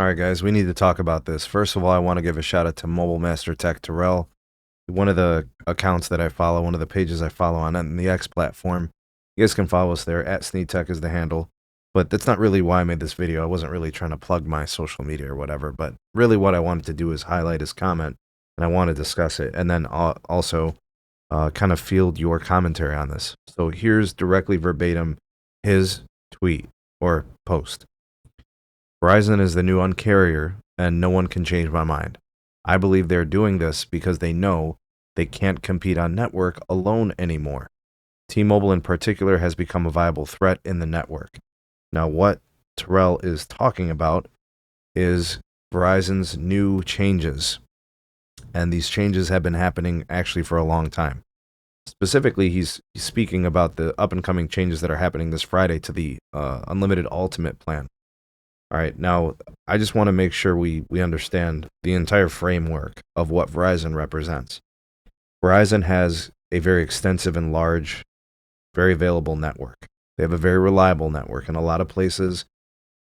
All right, guys, we need to talk about this. First of all, I want to give a shout out to Mobile Master Tech Terrell, one of the accounts that I follow, one of the pages I follow on the X platform. You guys can follow us there. At Sneed Tech is the handle. But that's not really why I made this video. I wasn't really trying to plug my social media or whatever. But really what I wanted to do is highlight his comment, and I want to discuss it. And then also kind of field your commentary on this. So here's directly verbatim his tweet or post. Verizon is the new UnCarrier, and no one can change my mind. I believe they're doing this because they know they can't compete on network alone anymore. T-Mobile in particular has become a viable threat in the network. Now, what Terrell is talking about is Verizon's new changes. And these changes have been happening actually for a long time. Specifically, he's speaking about the up-and-coming changes that are happening this Friday to the Unlimited Ultimate plan. All right, now I just want to make sure we understand the entire framework of what Verizon represents. Verizon has a very extensive and large, very available network. They have a very reliable network. In a lot of places,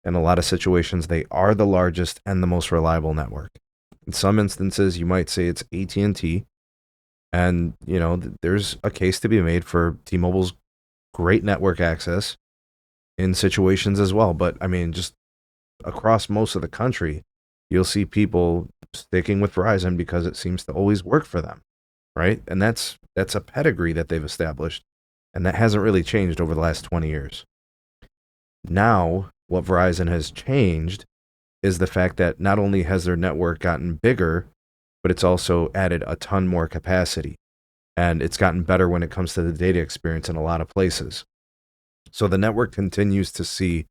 in a lot of situations, they are the largest and the most reliable network. In some instances, you might say it's AT&T, and there's a case to be made for T-Mobile's great network access in situations as well. But I mean, just across most of the country, you'll see people sticking with Verizon because it seems to always work for them, right? And that's a pedigree that they've established, and that hasn't really changed over the last 20 years. Now, what Verizon has changed is the fact that not only has their network gotten bigger, but it's also added a ton more capacity, and it's gotten better when it comes to the data experience in a lot of places. So the network continues to see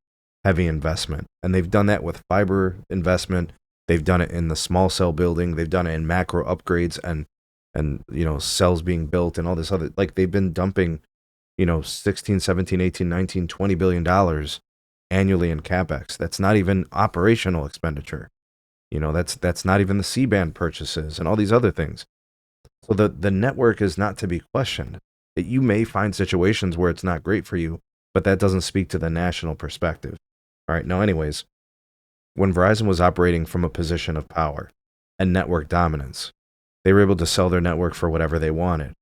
heavy investment, and they've done that with fiber investment. They've done it in the small cell building. They've done it in macro upgrades and cells being built and all this other, like they've been dumping 16, 17, 18, 19, 20 billion dollars annually in capex. That's not even operational expenditure. That's not even the C-band purchases and all these other things. So the network is not to be questioned. You may find situations where it's not great for you, but that doesn't speak to the national perspective. All right, now anyways, when Verizon was operating from a position of power and network dominance, they were able to sell their network for whatever they wanted.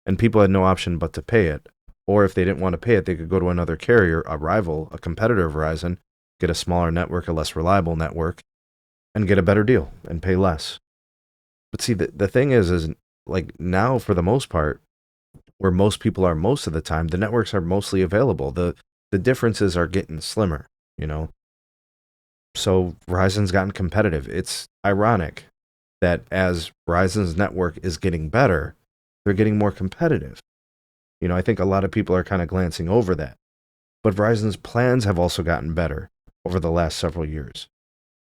And people had no option but to pay it. Or if they didn't want to pay it, they could go to another carrier, a rival, a competitor of Verizon, get a smaller network, a less reliable network, and get a better deal and pay less. But see, the thing is like now, for the most part, where most people are most of the time, the networks are mostly available. The differences are getting slimmer, So Verizon's gotten competitive. It's ironic that as Verizon's network is getting better, they're getting more competitive. I think a lot of people are kind of glancing over that. But Verizon's plans have also gotten better over the last several years,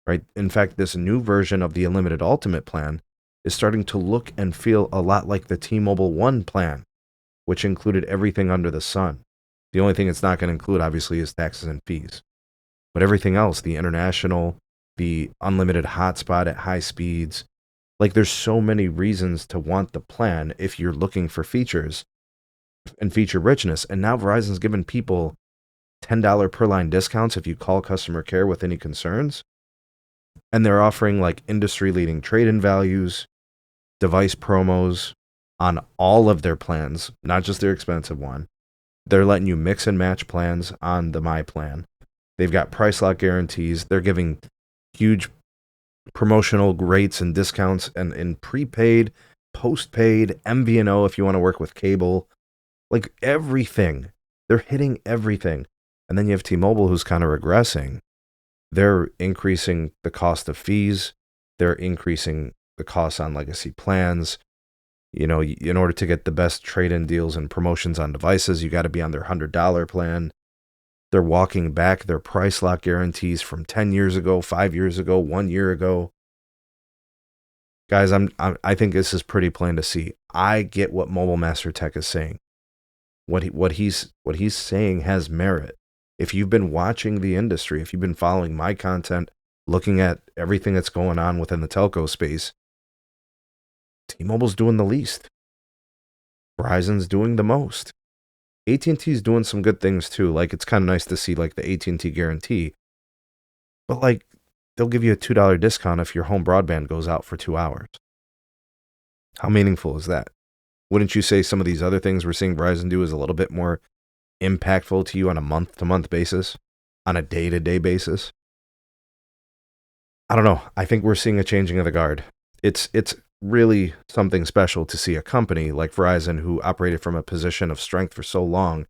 right? In fact, this new version of the Unlimited Ultimate plan is starting to look and feel a lot like the T-Mobile One plan, which included everything under the sun. The only thing it's not going to include, obviously, is taxes and fees. But everything else, the international, the unlimited hotspot at high speeds, like there's so many reasons to want the plan if you're looking for features and feature richness. And now Verizon's given people $10 per line discounts if you call customer care with any concerns. And they're offering like industry-leading trade-in values, device promos on all of their plans, not just their expensive one. They're letting you mix and match plans on the My Plan. They've got price lock guarantees. They're giving huge promotional rates and discounts and in prepaid, postpaid, MVNO if you want to work with cable. Like everything. They're hitting everything. And then you have T-Mobile who's kind of regressing. They're increasing the cost of fees. They're increasing the costs on legacy plans. In order to get the best trade-in deals and promotions on devices, you got to be on their $100 plan. They're walking back their price lock guarantees from 10 years ago, 5 years ago, 1 year ago. Guys, I think this is pretty plain to see. I get what Mobile Master Tech is saying. What he's saying has merit. If you've been watching the industry, if you've been following my content, looking at everything that's going on within the telco space, T-Mobile's doing the least. Verizon's doing the most. AT&T's doing some good things too. Like, it's kind of nice to see like the AT&T guarantee. But like, they'll give you a $2 discount if your home broadband goes out for 2 hours. How meaningful is that? Wouldn't you say some of these other things we're seeing Verizon do is a little bit more impactful to you on a month-to-month basis, on a day-to-day basis? I don't know. I think we're seeing a changing of the guard. It's really something special to see a company like Verizon, who operated from a position of strength for so long,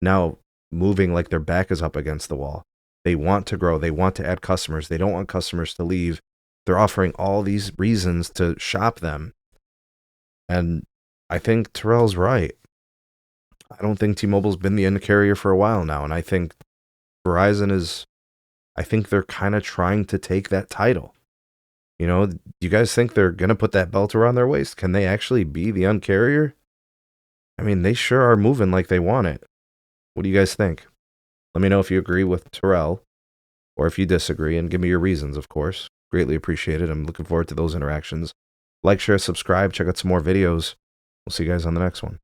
now moving like their back is up against the wall. They want to grow. They want to add customers. They don't want customers to leave. They're offering all these reasons to shop them. And I think Terrell's right. I don't think T-Mobile's been the UnCarrier for a while now. And I think Verizon is, I think they're kind of trying to take that title. You know, do you guys think they're going to put that belt around their waist? Can they actually be the UnCarrier? I mean, they sure are moving like they want it. What do you guys think? Let me know if you agree with Terrell or if you disagree, and give me your reasons, of course. Greatly appreciate it. I'm looking forward to those interactions. Like, share, subscribe, check out some more videos. We'll see you guys on the next one.